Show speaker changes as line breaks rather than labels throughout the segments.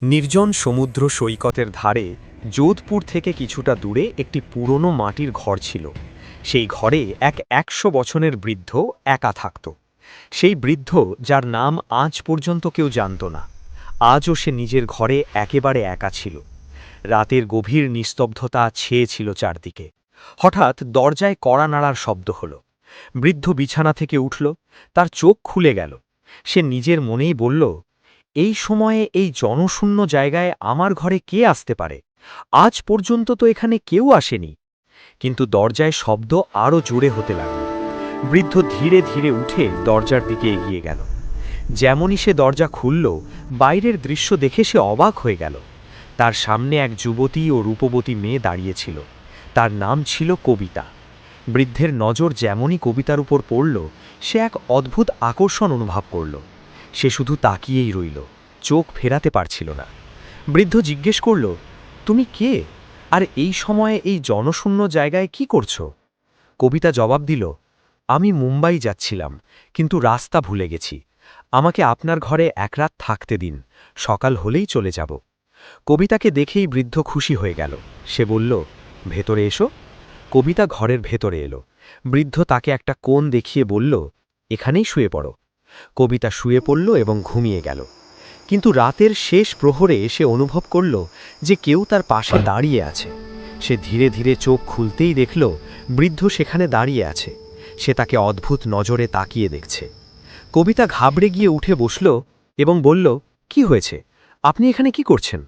নির্জন সমুদ্র সৈকতের ধারে যোধপুর থেকে কিছুটা দূরে একটি পুরনো মাটির ঘর ছিল। সেই ঘরে এক ১০০ বছরের বৃদ্ধ একা থাকত। সেই বৃদ্ধ, যার নাম আজ পর্যন্ত কেউ জানত না। আজও সে নিজের ঘরে একেবারে একা ছিল। রাতের গভীর নিস্তব্ধতা ছেয়েছিল চারদিকে। হঠাৎ দরজায় কড়া নাড়ার শব্দ হল। বৃদ্ধ বিছানা থেকে উঠল, তার চোখ খুলে গেল। সে নিজের মনেই বলল, এই সময়ে এই জনশূন্য জায়গায় আমার ঘরে কে আসতে পারে? আজ পর্যন্ত তো এখানে কেউ আসেনি। কিন্তু দরজায় শব্দ আরও জোরে হতে লাগল। বৃদ্ধ ধীরে ধীরে উঠে দরজার দিকে এগিয়ে গেল। যেমনই সে দরজা খুলল, বাইরের দৃশ্য দেখে সে অবাক হয়ে গেল। তার সামনে এক যুবতী ও রূপবতী মেয়ে দাঁড়িয়েছিল। তার নাম ছিল কবিতা। বৃদ্ধের নজর যেমনই কবিতার উপর পড়ল, সে এক অদ্ভুত আকর্ষণ অনুভব করল। সে শুধু তাকিয়েই রইল, চোখ ফেরাতে পারছিল না। বৃদ্ধ জিজ্ঞেস করল, তুমি কে? আর এই সময়ে এই জনশূন্য জায়গায় কি করছো? কবিতা জবাব দিল, আমি মুম্বাই যাচ্ছিলাম, কিন্তু রাস্তা ভুলে গেছি। আমাকে আপনার ঘরে এক রাত থাকতে দিন, সকাল হলেই চলে যাব। কবিতাকে দেখেই বৃদ্ধ খুশি হয়ে গেল। সে বলল, ভেতরে এসো। কবিতা ঘরের ভেতরে এলো। বৃদ্ধ তাকে একটা কোণ দেখিয়ে বলল, এখানেই শুয়ে পড়ো। কবিতা শুয়ে পড়ল এবং ঘুমিয়ে গেল। কিন্তু রাতের শেষ প্রহরে সে অনুভব করল যে কেউ তার পাশে দাঁড়িয়ে আছে। সে ধীরে ধীরে চোখ খুলতেই দেখল, বৃদ্ধ সেখানে দাঁড়িয়ে আছে। সে তাকে অদ্ভুত নজরে তাকিয়ে দেখছে। কবিতা ঘাবড়ে গিয়ে উঠে বসল এবং বলল, কি হয়েছে? আপনি এখানে কি করছেন?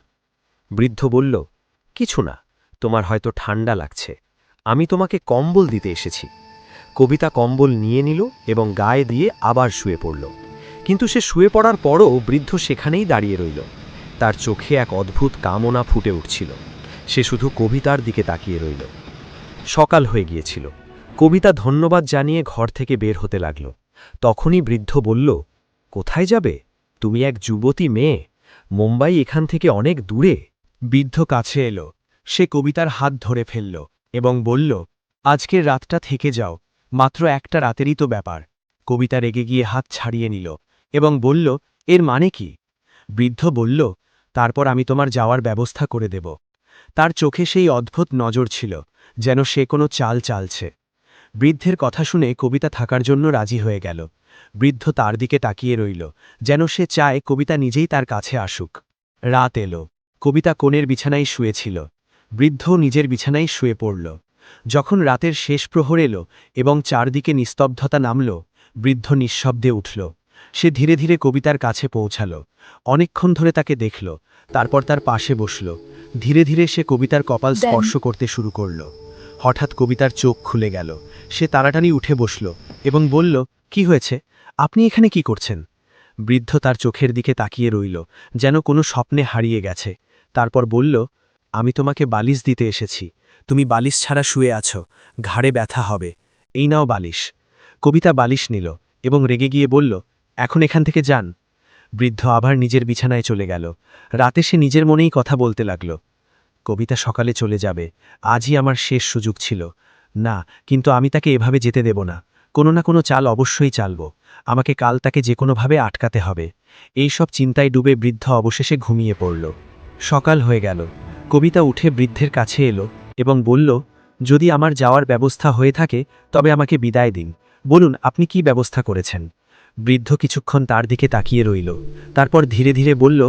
বৃদ্ধ বলল, কিছু না, তোমার হয়তো ঠান্ডা লাগছে। আমি তোমাকে কম্বল দিতে এসেছি। কবিতা কম্বল নিয়ে নিল এবং গায়ে দিয়ে আবার শুয়ে পড়ল। কিন্তু সে শুয়ে পড়ার পরও বৃদ্ধ সেখানেই দাঁড়িয়ে রইল। তার চোখে এক অদ্ভুত কামনা ফুটে উঠছিল। সে শুধু কবিতার দিকে তাকিয়ে রইল। সকাল হয়ে গিয়েছিল। কবিতা ধন্যবাদ জানিয়ে ঘর থেকে বের হতে লাগল। তখনই বৃদ্ধ বলল, কোথায় যাবে? তুমি এক যুবতী মেয়ে। মুম্বাই এখান থেকে অনেক দূরে। বৃদ্ধ কাছে এলো। সে কবিতার হাত ধরে ফেলল এবং বলল, আজকের রাতটা থেকে যাও, মাত্র একটা রাতেরই তো ব্যাপার। কবিতা রেগে গিয়ে হাত ছাড়িয়ে নিল এবং বলল, এর মানে কি? বৃদ্ধ বলল, তারপর আমি তোমার যাওয়ার ব্যবস্থা করে দেব। তার চোখে সেই অদ্ভুত নজর ছিল, যেন সে কোনো চাল চালছে। বৃদ্ধের কথা শুনে কবিতা থাকার জন্য রাজি হয়ে গেল। বৃদ্ধ তার দিকে তাকিয়ে রইল, যেন সে চায় কবিতা নিজেই তার কাছে আসুক। রাত এলো। কবিতা কোণের বিছানায় শুয়েছিল। বৃদ্ধও নিজের বিছানায় শুয়ে পড়ল। যখন রাতের শেষ প্রহর এলো এবং চারদিকে নিস্তব্ধতা নামল, বৃদ্ধ নিঃশব্দে উঠল। সে ধীরে ধীরে কবিতার কাছে পৌঁছাল। অনেকক্ষণ ধরে তাকে দেখল, তারপর তার পাশে বসল। ধীরে ধীরে সে কবিতার কপাল স্পর্শ করতে শুরু করল। হঠাৎ কবিতার চোখ খুলে গেল। সে তাড়াতাড়ি উঠে বসল এবং বলল, কি হয়েছে? আপনি এখানে কি করছেন? বৃদ্ধ তার চোখের দিকে তাকিয়ে রইল, যেন কোনো স্বপ্নে হারিয়ে গেছে। তারপর বলল, আমি তোমাকে বালিশ দিতে এসেছি। তুমি বালিশ ছাড়া শুয়ে আছো, ঘাড়ে ব্যথা হবে। এই নাও বালিশ। কবিতা বালিশ নিল এবং রেগে গিয়ে বলল, এখন এখান থেকে যান। বৃদ্ধ আবার নিজের বিছানায় চলে গেল। রাতে সে নিজের মনেই কথা বলতে লাগল, কবিতা সকালে চলে যাবে, আজই আমার শেষ সুযোগ ছিল। না, কিন্তু আমি তাকে এভাবে যেতে দেব না। কোনো না কোনো চাল অবশ্যই চালব। আমাকে কাল তাকে যে কোনোভাবে আটকাতে হবে। এই সব চিন্তায় ডুবে বৃদ্ধ অবশেষে ঘুমিয়ে পড়ল। সকাল হয়ে গেল। কবিতা উঠে বৃদ্ধের কাছে এলো এবং বলল, যদি আমার যাওয়ার ব্যবস্থা হয়ে থাকে তবে আমাকে বিদায় দিন। বলুন, আপনি কি ব্যবস্থা করেছেন? বৃদ্ধ কিছুক্ষণ তার দিকে তাকিয়ে রইল। তারপর ধীরে ধীরে বলল,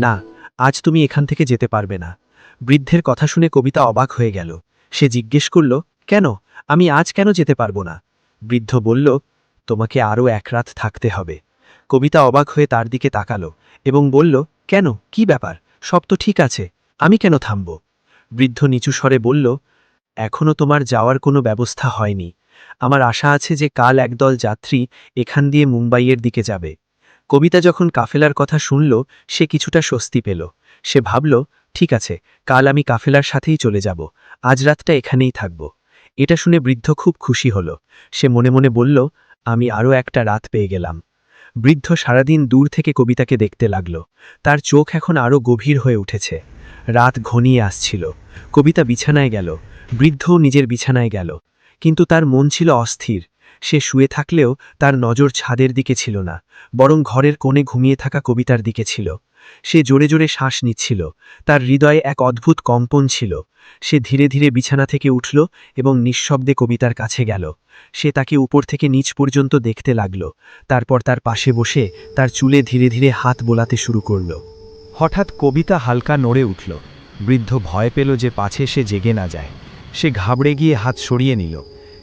না, আজ তুমি এখান থেকে যেতে পারবে না। বৃদ্ধের কথা শুনে কবিতা অবাক হয়ে গেল। সে জিজ্ঞেস করল, কেন? আমি আজ কেন যেতে পারবো না? বৃদ্ধ বলল, তোমাকে আরও এক রাত থাকতে হবে। কবিতা অবাক হয়ে তার দিকে তাকালো এবং বলল, কেন, কি ব্যাপার? সব তো ঠিক আছে, আমি কেন থামব? বৃদ্ধ নিচু স্বরে বলল, এখনও তোমার যাওয়ার কোনো ব্যবস্থা হয়নি। আমার আশা আছে যে কাল একদল যাত্রী এখান দিয়ে মুম্বাইয়ের দিকে যাবে। কবিতা যখন কাফেলার কথা শুনল, সে কিছুটা স্বস্তি পেল। সে ভাবল, ঠিক আছে, কাল আমি কাফেলার সাথেই চলে যাব, আজ রাতটা এখানেই থাকব। এটা শুনে বৃদ্ধ খুব খুশি হল। সে মনে মনে বলল, আমি আরও একটা রাত পেয়ে গেলাম। বৃদ্ধ সারাদিন দূর থেকে কবিতাকে দেখতে লাগল। তার চোখ এখন আরও গভীর হয়ে উঠেছে। রাত ঘনিয়ে আসছিল। কবিতা বিছানায় গেল। বৃদ্ধও নিজের বিছানায় গেল। কিন্তু তার মন ছিল অস্থির। সে শুয়ে থাকলেও তার নজর ছাদের দিকে ছিল না, বরং ঘরের কোণে ঘুমিয়ে থাকা কবিতার দিকে ছিল।
সে জোরে জোরে শ্বাস নিচ্ছিল, তার হৃদয়ে এক অদ্ভুত কম্পন ছিল। সে ধীরে ধীরে বিছানা থেকে উঠল এবং নিঃশব্দে কবিতার কাছে গেল। সে তাকে উপর থেকে নিচ পর্যন্ত দেখতে লাগল, তারপর তার পাশে বসে তার চুলে ধীরে ধীরে হাত বোলাতে শুরু করল।
হঠাৎ কবিতা হালকা নড়ে উঠল। বৃদ্ধ ভয় পেল যে পাছে সে জেগে না যায়। সে ঘাবড়ে গিয়ে হাত সরিয়ে নিল।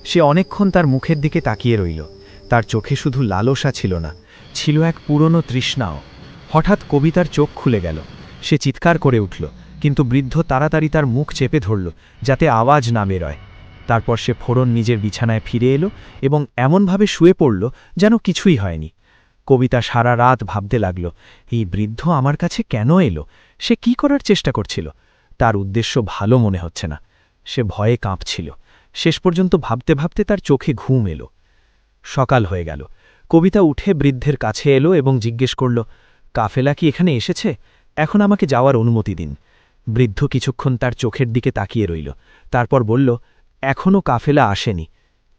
সে অনেকক্ষণ তার মুখের দিকে তাকিয়ে রইল। তার চোখে শুধু লালসা ছিল না, ছিল এক পুরনো তৃষ্ণাও। হঠাৎ কবিতার চোখ খুলে গেল। সে চিৎকার করে উঠল, কিন্তু বৃদ্ধ তাড়াতাড়ি তার মুখ চেপে ধরল, যাতে আওয়াজ না বেরোয়। তারপর সে ফোরন নিজের বিছানায় ফিরে এলো এবং এমনভাবে শুয়ে পড়ল যেন কিছুই হয়নি। কবিতা সারা রাত ভাবতে লাগল, এই বৃদ্ধ আমার কাছে কেন এলো? সে কি করার চেষ্টা করছিল? তার উদ্দেশ্য ভালো মনে হচ্ছে না। সে ভয়ে কাঁপছিল। শেষ পর্যন্ত ভাবতে ভাবতে তার চোখে ঘুম এলো। সকাল হয়ে গেল। কবিতা উঠে বৃদ্ধের কাছে এলো এবং জিজ্ঞেস করল, কাফেলা কি এখানে এসেছে? এখন আমাকে যাওয়ার অনুমতি দিন। বৃদ্ধ কিছুক্ষণ তার চোখের দিকে তাকিয়ে রইল, তারপর বলল, এখনও কাফেলা আসেনি।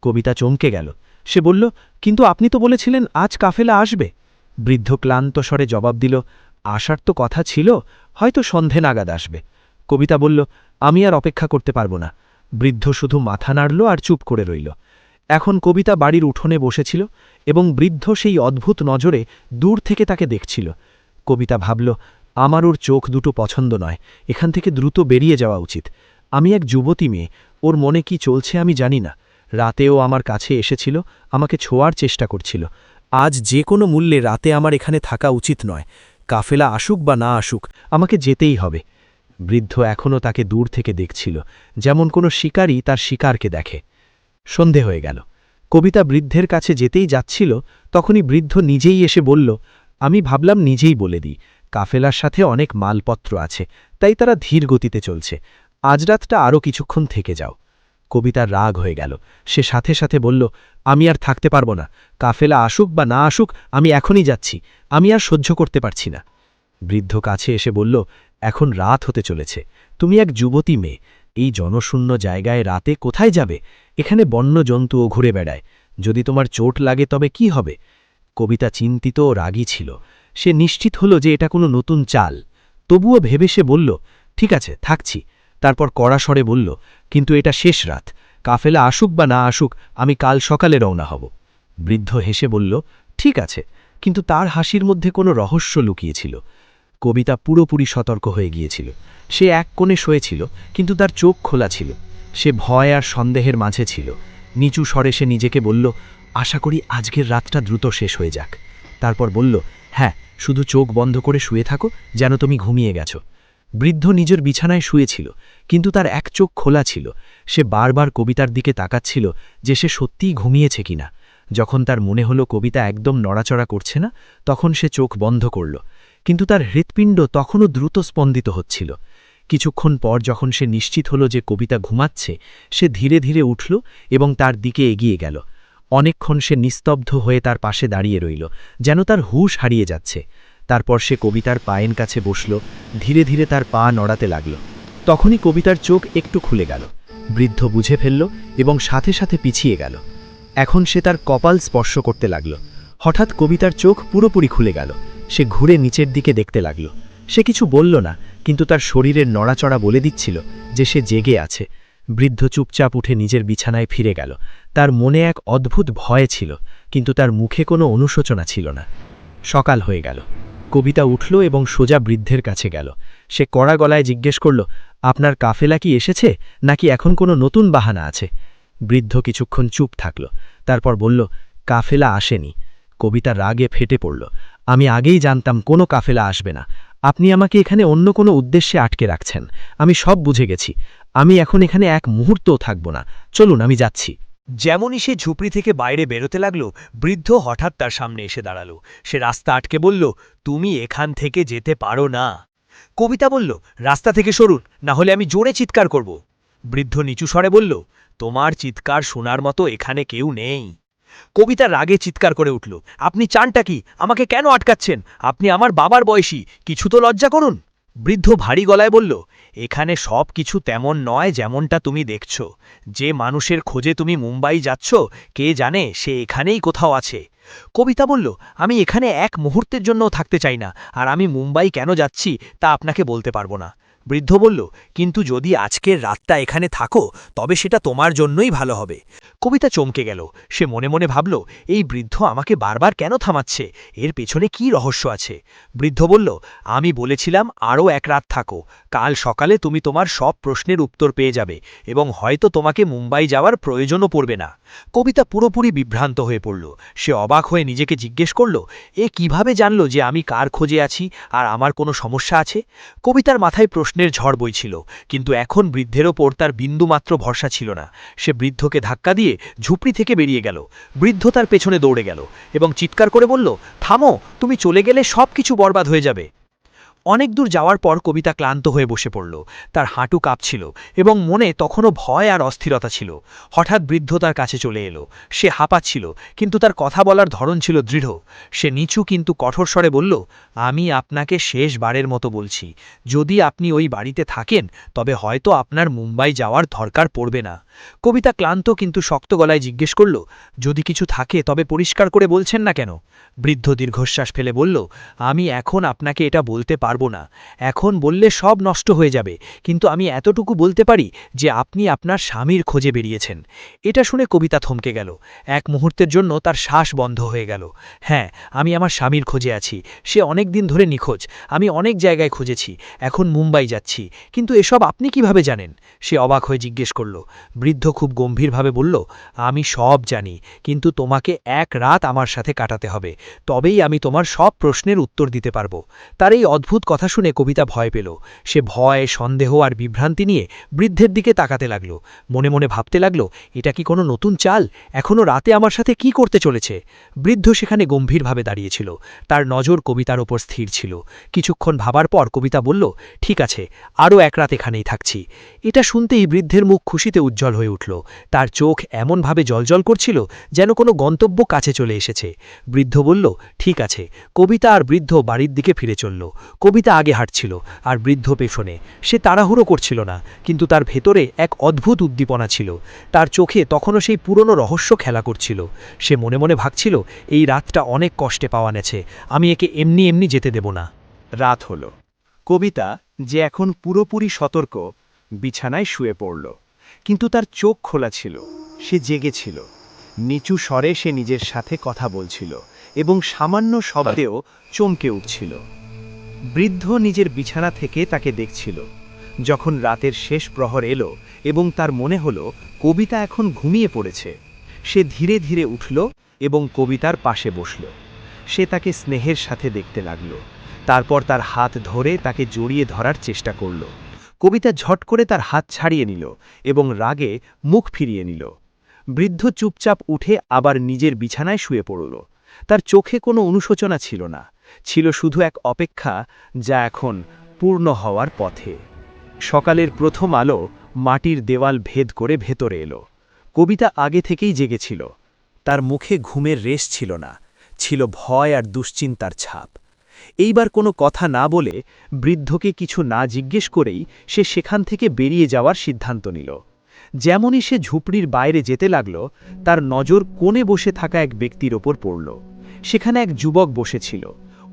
কবিতা চমকে গেল। সে বলল, কিন্তু আপনি তো বলেছিলেন আজ কাফেলা আসবে। বৃদ্ধ ক্লান্ত স্বরে জবাব দিল, আসার তো কথা ছিল, হয়তো সন্ধে নাগাদ আসবে। কবিতা বলল, আমি আর অপেক্ষা করতে পারব না। বৃদ্ধ শুধু মাথা নাড়ল আর চুপ করে রইল। এখন কবিতা বাড়ির উঠোনে বসেছিল এবং বৃদ্ধ সেই অদ্ভুত নজরে দূর থেকে তাকে দেখছিল। কবিতা ভাবল, আমার ওর চোখ দুটো পছন্দ নয়, এখান থেকে দ্রুত বেরিয়ে যাওয়া উচিত। আমি এক যুবতী মেয়ে, ওর মনে কি চলছে আমি জানি না। রাতেও আমার কাছে এসেছিল, আমাকে ছোঁয়ার চেষ্টা করছিল। আজ যে কোনো মূল্যে রাতে আমার এখানে থাকা উচিত নয়। কাফেলা আসুক বা না আসুক, আমাকে যেতেই হবে। বৃদ্ধ এখনও তাকে দূর থেকে দেখছিল, যেমন কোনো শিকারী তার শিকারকে দেখে। সন্ধে হয়ে গেল। কবিতা বৃদ্ধের কাছে যেতেই যাচ্ছিল, তখনই বৃদ্ধ নিজেই এসে বলল, আমি ভাবলাম নিজেই বলে দিই, কাফেলার সাথে অনেক মালপত্র আছে, তাই তারা ধীর গতিতে চলছে। আজ রাতটা আরও কিছুক্ষণ থেকে যাও। কবিতার রাগ হয়ে গেল। সে সাথে সাথে বলল, আমি আর থাকতে পারব না। কাফেলা আসুক বা না আসুক, আমি এখনই যাচ্ছি। আমি আর সহ্য করতে পারছি না। বৃদ্ধ কাছে এসে বলল, এখন রাত হতে চলেছে, তুমি এক যুবতী মেয়ে, এই জনশূন্য জায়গায় রাতে কোথায় যাবে? এখানে বন্য জন্তুও ঘুরে বেড়ায়। যদি তোমার চোট লাগে তবে কি হবে? কবিতা চিন্তিত ও রাগী ছিল। সে নিশ্চিত হল যে এটা কোনো নতুন চাল। তবুও ভেবে সে বলল, ঠিক আছে, থাকছি। তারপর কড়া স্বরে বলল, কিন্তু এটা শেষ রাত। কাফেলা আসুক বা না আসুক, আমি কাল সকালে রওনা হব। বৃদ্ধ হেসে বলল, ঠিক আছে, কিন্তু তার হাসির মধ্যে কোনো রহস্য লুকিয়েছিল। কবিতা পুরোপুরি সতর্ক হয়ে গিয়েছিল। সে এক কোণে শুয়েছিল, কিন্তু তার চোখ খোলা ছিল। সে ভয় আর সন্দেহের মাঝে ছিল। নিচু স্বরে সে নিজেকে বলল, আশা করি আজকের রাতটা দ্রুত শেষ হয়ে যাক। তারপর বলল, হ্যাঁ, শুধু চোখ বন্ধ করে শুয়ে থাকো, যেন তুমি ঘুমিয়ে গেছ। বৃদ্ধ নিজের বিছানায় শুয়েছিল, কিন্তু তার এক চোখ খোলা ছিল। সে বারবার কবিতার দিকে তাকাচ্ছিল যে সে সত্যিই ঘুমিয়েছে কিনা। যখন তার মনে হলো কবিতা একদম নড়াচড়া করছে না, তখন সে চোখ বন্ধ করল। কিন্তু তার হৃৎপিণ্ড তখনও দ্রুত স্পন্দিত হচ্ছিল। কিছুক্ষণ পর যখন সে নিশ্চিত হল যে কবিতা ঘুমাচ্ছে, সে ধীরে ধীরে উঠল এবং তার দিকে এগিয়ে গেল। অনেকক্ষণ সে নিস্তব্ধ হয়ে তার পাশে দাঁড়িয়ে রইল, যেন তার হুঁশ হারিয়ে যাচ্ছে। তারপর সে কবিতার পায়ের কাছে বসল, ধীরে ধীরে তার পা নড়াতে লাগল। তখনই কবিতার চোখ একটু খুলে গেল। বৃদ্ধ বুঝে ফেলল এবং সাথে সাথে পিছিয়ে গেল। এখন সে তার কপাল স্পর্শ করতে লাগল। হঠাৎ কবিতার চোখ পুরোপুরি খুলে গেল। সে ঘুরে নিচের দিকে দেখতে লাগল। সে কিছু বলল না, কিন্তু তার শরীরের নড়াচড়া বলে দিচ্ছিল যে সে জেগে আছে। বৃদ্ধ চুপচাপ উঠে নিজের বিছানায় ফিরে গেল। তার মনে এক অদ্ভুত ভয় ছিল, কিন্তু তার মুখে কোনো অনুশোচনা ছিল না। সকাল হয়ে গেল। কবিতা উঠল এবং সোজা বৃদ্ধের কাছে গেল। সে কড়া গলায় জিজ্ঞেস করল, আপনার কাফেলা কি এসেছে, নাকি এখন কোনো নতুন বাহানা আছে? বৃদ্ধ কিছুক্ষণ চুপ থাকল, তারপর বলল, কাফেলা আসেনি। কবিতা রাগে ফেটে পড়ল, আমি আগেই জানতাম কোনো কাফেলা আসবে না। আপনি আমাকে এখানে অন্য কোনো উদ্দেশ্যে আটকে রাখছেন। আমি সব বুঝে গেছি। আমি এখন এখানে এক মুহূর্তও থাকব না। চলুন, আমি যাচ্ছি।
যেমনই সে ঝুপড়ি থেকে বাইরে বেরোতে লাগল, বৃদ্ধ হঠাৎ তার সামনে এসে দাঁড়াল। সে রাস্তা আটকে বলল, তুমি এখান থেকে যেতে পারো না। কবিতা বলল, রাস্তা থেকে সরুন, না হলে আমি জোরে চিৎকার করব। বৃদ্ধ নিচু স্বরে বলল, তোমার চিৎকার শোনার মতো এখানে কেউ নেই। কবিতা রাগে চিৎকার করে উঠল, আপনি চানটা কি? আমাকে কেন আটকাচ্ছেন? আপনি আমার বাবার বয়সী, কিছু তো লজ্জা করুন। বৃদ্ধ ভারী গলায় বলল, এখানে সব কিছু তেমন নয় যেমনটা তুমি দেখছ। যে মানুষের খোঁজে তুমি মুম্বাই যাচ্ছ, কে জানে সে এখানেই কোথাও আছে। কবিতা বলল, আমি এখানে এক মুহূর্তের জন্যও থাকতে চাই না, আর আমি মুম্বাই কেন যাচ্ছি তা আপনাকে বলতে পারবো না। বৃদ্ধ বলল, কিন্তু যদি আজকের রাতটা এখানে থাকো তবে সেটা তোমার জন্যই ভালো হবে। কবিতা চমকে গেল। সে মনে মনে ভাবল, এই বৃদ্ধ আমাকে বারবার কেন থামাচ্ছে, এর পেছনে কি রহস্য আছে। বৃদ্ধ বলল, আমি বলেছিলাম আরও এক রাত থাকো, কাল সকালে তুমি তোমার সব প্রশ্নের উত্তর পেয়ে যাবে এবং হয়তো তোমাকে মুম্বাই যাওয়ার প্রয়োজনও পড়বে না। কবিতা পুরোপুরি বিভ্রান্ত হয়ে পড়ল। সে অবাক হয়ে নিজেকে জিজ্ঞেস করল, এ কিভাবে জানল যে আমি কার খোঁজে আছি আর আমার কোনো সমস্যা আছে। কবিতার মাথায় প্রশ্নের ঝড় বইছিল, কিন্তু এখন বৃদ্ধের ওপর তার বিন্দুমাত্র ভরসা ছিল না। সে বৃদ্ধকে ধাক্কা দিয়ে ঝুপড়ি থেকে বেরিয়ে গেল। বৃদ্ধ তার পেছনে দৌড়ে গেল এবং চিৎকার করে বলল, থামো, তুমি চলে গেলে সব কিছু বরবাদ হয়ে যাবে। অনেক দূর যাওয়ার পর কবিতা ক্লান্ত হয়ে বসে পড়ল। তার হাঁটু কাঁপছিল এবং মনে তখনও ভয় আর অস্থিরতা ছিল। হঠাৎ বৃদ্ধ তার কাছে চলে এলো। সে হাঁপাচ্ছিল, কিন্তু তার কথা বলার ধরন ছিল দৃঢ়। সে নিচু কিন্তু কঠোর স্বরে বলল, আমি আপনাকে শেষবারের মতো বলছি, যদি আপনি ওই বাড়িতে থাকেন তবে হয়তো আপনার মুম্বাই যাওয়ার দরকার পড়বে না। কবিতা ক্লান্ত কিন্তু শক্ত গলায় জিজ্ঞেস করল, যদি কিছু থাকে তবে পরিষ্কার করে বলছেন না কেন। বৃদ্ধ দীর্ঘশ্বাস ফেলে বলল, আমি এখন আপনাকে এটা বলতে পারবো না, এখন বললে সব নষ্ট হয়ে যাবে, কিন্তু আমি এতটুকু বলতে পারি যে আপনি আপনার স্বামীর খোঁজে বেরিয়েছেন। এটা শুনে কবিতা থমকে গেল। এক মুহূর্তের জন্য তার শ্বাস বন্ধ হয়ে গেল। হ্যাঁ, আমি আমার স্বামীর খোঁজে আছি। সে অনেক দিন ধরে নিখোঁজ। আমি অনেক জায়গায় খুঁজেছি, এখন মুম্বাই যাচ্ছি। কিন্তু এসব আপনি কিভাবে জানেন? সে অবাক হয়ে জিজ্ঞেস করল। বৃদ্ধ খুব গম্ভীরভাবে বলল, আমি সব জানি, কিন্তু তোমাকে এক রাত আমার সাথে কাটাতে হবে, তবেই আমি তোমার সব প্রশ্নের উত্তর দিতে পারবো। তার এই অদ্ভুত কথা শুনে কবিতা ভয় পেল। সে ভয়, সন্দেহ আর বিভ্রান্তি নিয়ে বৃদ্ধের দিকে তাকাতে লাগল। মনে মনে ভাবতে লাগল, এটা কি কোনো নতুন চাল? এখনও রাতে আমার সাথে কি করতে চলেছে? বৃদ্ধ সেখানে গম্ভীরভাবে দাঁড়িয়েছিল। তার নজর কবিতার ওপর স্থির ছিল। কিছুক্ষণ ভাবার পর কবিতা বলল, ঠিক আছে, আরও এক রাত এখানেই থাকছি। এটা শুনতেই বৃদ্ধের মুখ খুশিতে উজ্জ্বল হয়ে উঠল। তার চোখ এমনভাবে জ্বলজ্বল করছিল যেন কোনো গন্তব্য কাছে চলে এসেছে। বৃদ্ধ বলল, ঠিক আছে। কবিতা আর বৃদ্ধ বাড়ির দিকে ফিরে চলল। কবিতা আগে হাঁটছিল আর বৃদ্ধ পেছনে। সে তাড়াহুড়ো করছিল না, কিন্তু তার ভেতরে এক অদ্ভুত উদ্দীপনা ছিল। তার চোখে তখনও সেই পুরনো রহস্য খেলা করছিল। সে মনে মনে ভাবছিল, এই রাতটা অনেক কষ্টে পাওয়া নেছে, আমি একে এমনি এমনি যেতে দেব না।
রাত হল। কবিতা, যে এখন পুরোপুরি সতর্ক, বিছানায় শুয়ে পড়ল। কিন্তু তার চোখ খোলা ছিল। সে জেগেছিল। নিচু স্বরে সে নিজের সাথে কথা বলছিল এবং সামান্য শব্দেও চমকে উঠছিল। বৃদ্ধ নিজের বিছানা থেকে তাকে দেখছিল। যখন রাতের শেষ প্রহর এলো এবং তার মনে হলো কবিতা এখন ঘুমিয়ে পড়েছে, সে ধীরে ধীরে উঠল এবং কবিতার পাশে বসল। সে তাকে স্নেহের সাথে দেখতে লাগল। তারপর তার হাত ধরে তাকে জড়িয়ে ধরার চেষ্টা করল। কবিতা ঝট করে তার হাত ছাড়িয়ে নিল এবং রাগে মুখ ফিরিয়ে নিল। বৃদ্ধ চুপচাপ উঠে আবার নিজের বিছানায় শুয়ে পড়ল। তার চোখে কোনো অনুশোচনা ছিল না, ছিল শুধু এক অপেক্ষা, যা এখন পূর্ণ হওয়ার পথে। সকালের প্রথম আলো মাটির দেওয়াল ভেদ করে ভেতরে এলো। কবিতা আগে থেকেই জেগেছিল। তার মুখে ঘুমের রেশ ছিল না, ছিল ভয় আর দুশ্চিন্তার ছাপ। এইবার কোনো কথা না বলে, বৃদ্ধকে কিছু না জিজ্ঞেস করেই সে সেখান থেকে বেরিয়ে যাওয়ার সিদ্ধান্ত নিল। যেমনই সে ঝুপড়ির বাইরে যেতে লাগল, তার নজর কোণে বসে থাকা এক ব্যক্তির ওপর পড়ল। সেখানে এক যুবক বসেছিল,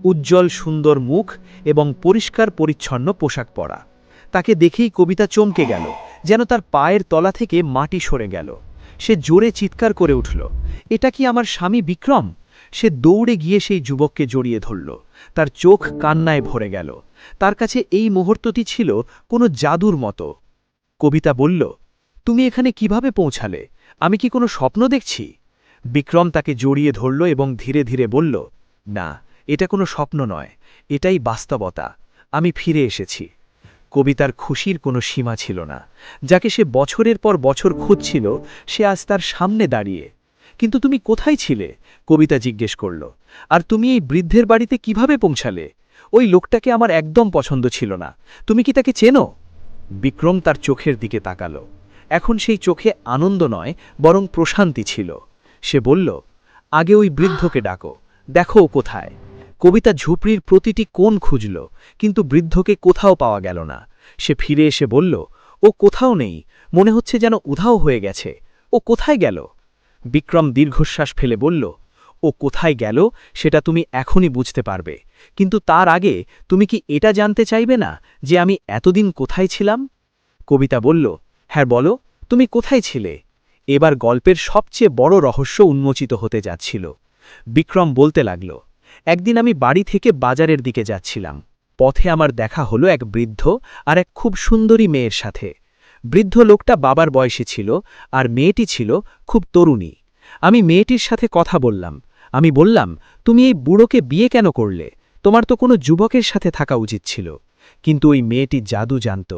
উজ্জ্বল সুন্দর মুখ এবং পরিষ্কার পরিচ্ছন্ন পোশাক পরা। তাকে দেখেই কবিতা চমকে গেল, যেন তার পায়ের তলা থেকে মাটি সরে গেল। সে জোরে চিৎকার করে উঠল, এটা কি আমার স্বামী বিক্রম? সে দৌড়ে গিয়ে সেই যুবককে জড়িয়ে ধরল। তার চোখ কান্নায় ভরে গেল। তার কাছে এই মুহূর্তটি ছিল কোনো জাদুর মতো। কবিতা বলল, তুমি এখানে কিভাবে পৌঁছালে? আমি কি কোনো স্বপ্ন দেখছি? বিক্রম তাকে জড়িয়ে ধরল এবং ধীরে ধীরে বলল, না, এটা কোনো স্বপ্ন নয়, এটাই বাস্তবতা। আমি ফিরে এসেছি। কবিতার খুশির কোনো সীমা ছিল না। যাকে সে বছরের পর বছর খুঁজছিল, সে আজ তার সামনে দাঁড়িয়ে। কিন্তু তুমি কোথায় ছিলে? কবিতা জিজ্ঞেস করল। আর তুমি এই বৃদ্ধের বাড়িতে কিভাবে পৌঁছালে? ওই লোকটাকে আমার একদম পছন্দ ছিল না। তুমি কি তাকে চেনো? বিক্রম তার চোখের দিকে তাকালো। এখন সেই চোখে আনন্দ নয়, বরং প্রশান্তি ছিল। সে বলল, আগে ওই বৃদ্ধকে ডাকো, দেখো ও কোথায়।
কবিতা ঝুপড়ির প্রতিটি কোণ খুঁজল, কিন্তু বৃদ্ধকে কোথাও পাওয়া গেল না। সে ফিরে এসে বলল, ও কোথাও নেই, মনে হচ্ছে যেন উধাও হয়ে গেছে। ও কোথায় গেল? বিক্রম দীর্ঘশ্বাস ফেলে বলল, ও কোথায় গেল সেটা তুমি এখনই বুঝতে পারবে, কিন্তু তার আগে তুমি কি এটা জানতে চাইবে না যে আমি এতদিন কোথায় ছিলাম? কবিতা বলল, হ্যাঁ বলো, তুমি কোথায় ছিলে? এবার গল্পের সবচেয়ে বড় রহস্য উন্মোচিত হতে যাচ্ছিল। বিক্রম বলতে লাগল, একদিন আমি বাড়ি থেকে বাজারের দিকে যাচ্ছিলাম। পথে আমার দেখা হলো এক বৃদ্ধ আর এক খুব সুন্দরী মেয়ের সাথে। বৃদ্ধ লোকটা বাবার বয়সী ছিল, আর মেয়েটি ছিল খুব তরুণী। আমি মেয়েটির সাথে কথা বললাম। আমি বললাম, তুমি এই বুড়োকে বিয়ে কেন করলে? তোমার তো কোনো যুবকের সাথে থাকা উচিত ছিল। কিন্তু ওই মেয়েটি জাদু জানত,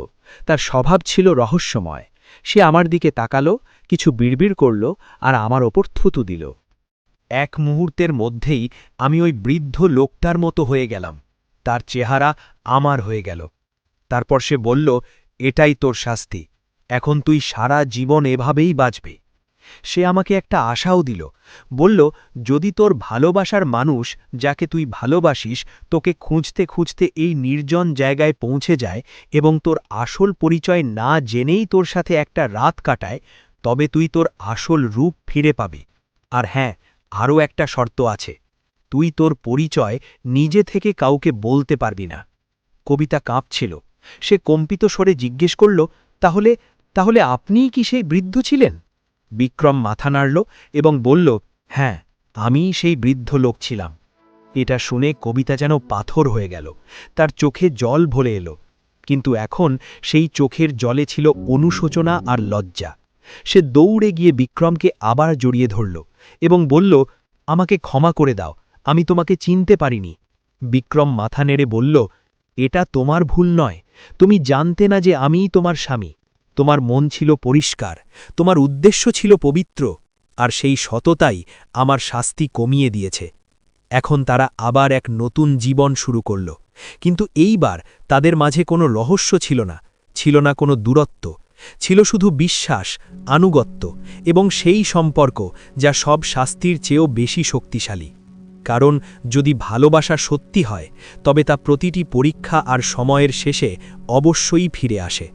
তার স্বভাব ছিল রহস্যময়। সে আমার দিকে তাকালো, কিছু বিড়বিড় করল, আর আমার ওপর থুতু দিল।
এক মুহূর্তের মধ্যেই আমি ওই বৃদ্ধ লোকটার মতো হয়ে গেলাম। তার চেহারা আমার হয়ে গেল। তারপর সে বলল, এটাই তোর শাস্তি, এখন তুই সারা জীবন এভাবেই বাঁচবি। সে আমাকে একটা আশাও দিল, বলল, যদি তোর ভালোবাসার মানুষ, যাকে তুই ভালোবাসিস, তোকে খুঁজতে খুঁজতে এই নির্জন জায়গায় পৌঁছে যায় এবং তোর আসল পরিচয় না জেনেই তোর সাথে একটা রাত কাটায়, তবে তুই তোর আসল রূপ ফিরে পাবি। আর হ্যাঁ, আরও একটা শর্ত আছে, তুই তোর পরিচয় নিজে থেকে কাউকে বলতে পারবি না। কবিতা কাঁপছিল। সে কম্পিত স্বরে জিজ্ঞেস করল, তাহলে তাহলে আপনিই কি সেই বৃদ্ধ ছিলেন? বিক্রম মাথা নাড়ল এবং বলল, হ্যাঁ, আমিই সেই বৃদ্ধ লোক ছিলাম। এটা শুনে কবিতা যেন পাথর হয়ে গেল, তার চোখে জল ভরে এলো। কিন্তু এখন সেই চোখের জলে ছিল অনুশোচনা আর লজ্জা। সে দৌড়ে গিয়ে বিক্রমকে আবার জড়িয়ে ধরল এবং বলল, আমাকে ক্ষমা করে দাও, আমি তোমাকে চিনতে পারিনি। বিক্রম মাথা নেড়ে বলল, এটা তোমার ভুল নয়, তুমি জানতে না যে আমিই তোমার স্বামী। তোমার মন ছিল পরিষ্কার, তোমার উদ্দেশ্য ছিল পবিত্র, আর সেই সততাই আমার শাস্তি কমিয়ে দিয়েছে। এখন তারা আবার এক নতুন জীবন শুরু করল, কিন্তু এইবার তাদের মাঝে কোনো রহস্য ছিল না, ছিল না কোনো দূরত্ব, ছিল শুধু বিশ্বাস, আনুগত্য এবং সেই সম্পর্ক যা সব শাস্তির চেয়েও বেশি শক্তিশালী। কারণ যদি ভালোবাসা সত্যি হয়, তবে তা প্রতিটি পরীক্ষা আর সময়ের শেষে অবশ্যই ফিরে আসে।